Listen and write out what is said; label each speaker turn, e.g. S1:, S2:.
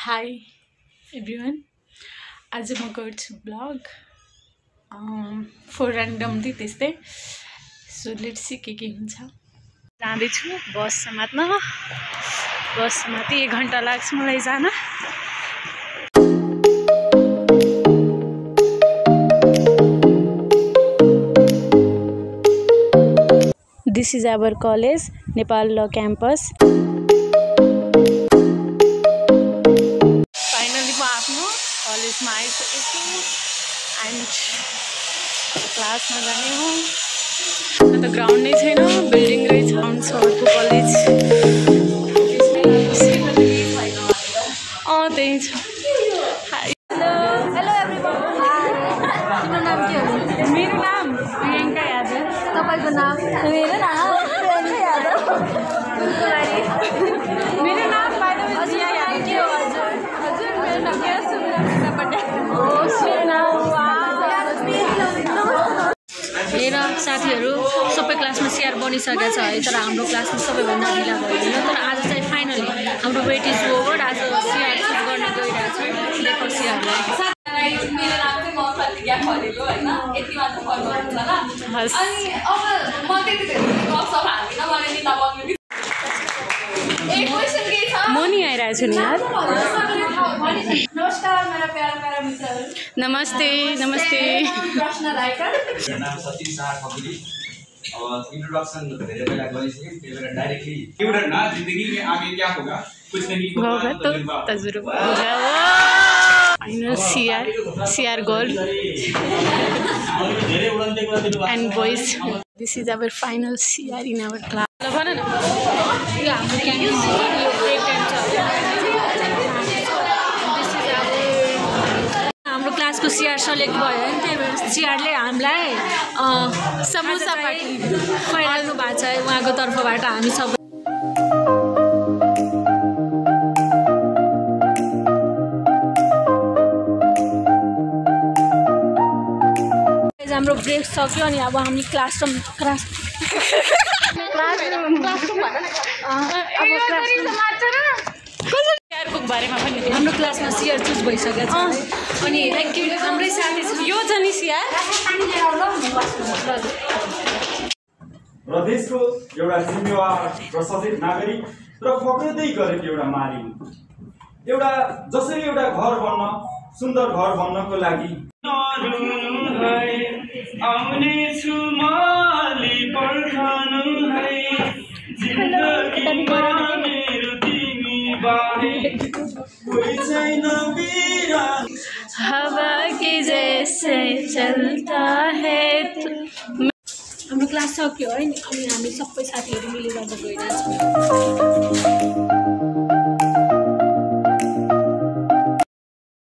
S1: Hi everyone. आज म गर्छु ब्लग फर ऱ्यान्डमली त्यस्तै सो लेट्स सी के हुन्छ। जाँदैछु बस समात्न। बस समाति 1 घण्टा लाग्छ मलाई जान। This is our college, Nepal Law Campus. कलेजमा आइसकेको एन्ड क्लासमा जाने हो। अन्त ग्राउन्ड नै छैन, बिल्डिङ रहेछ ग्राउन्ड छ अर्को कलेज। त्यही छ।
S2: Hello everyone. तिम्रो नाम के हो?
S1: मेरो नाम प्रियङ्का यादव।
S2: तपाईको नाम? मेरो नाम प्रियङ्का यादव।
S1: मेरो नाम
S2: जिया यादव। के हो हजुर? हजुर मेरो नाम के हो?
S1: मेरा साथीहरू सबै क्लासमा सिआर बनिसकेको छ है, तर हाम्रो क्लासमा सबैभन्दा ढिला भयो होइन। तर आज चाहिँ फाइनली हाम्रो वेट इज ओभर। आज सिआर चुज गर्न गइरहेको छु। देखो सिआरलाई।
S2: मेरो नाम चाहिँ प्रतिज्ञा खरेलो हैन, यति मात्र फलो गर्नु होला। अनि अब म त्यति गफसफ हाल्दिन, मलाई नि तपाईँ एक क्वेशन के छ?
S1: म नि आइरहेको छु नि यार।
S2: नमस्कार मेरा प्यारा प्यारा मित्रहरू।
S1: नमस्ते नमस्ते।
S2: प्रश्न राइटर
S3: नाम सचिन शाह खकुली। अब इंट्रोडक्शन धेरै बेला गरिसकेँ, त्यही भएर डाइरेक्टली एउटा ना जिंदगी में आगे क्या होगा कुछ नहीं होगा तो
S1: तजुर्बा होगा। Final CR girls and boys. This is our final CR in our class. भन न यो हाम्रो क्याम्पस यो ब्रेक टाइम छ। हाम्रो क्लासको सीआर सेलेक्ट भयो नि, त्यही भएर सीआरले हामीलाई समोसा खुवाइरहनु भएको छ उहाँको तर्फबाट। हामी सबै हाम्रो ब्रेक सक्यो अनि अब हामी क्लासरुम बारेमा पनि हाम्रो क्लासमा सिआर चुज भइसकेको छ अनि हाम्रै साथी छ यो छ नि सिआर।
S4: र देशको एउटा जिम्मेवार र सचेत नागरिक र पक्रिँदै गरेको एउटा मालिक, एउटा जसरी एउटा घर बन्न सुन्दर घर बन्नको लागि आउने छु माली पर्खनु है जिन्दगीमा मेरो तिमी बाहेक कोही छैन बिरा।
S1: हवा के जैसे चलता है। हाम्रो क्लास सक्यो है अनि हामी सबै साथीहरू मिलेर गइरहेछौँ।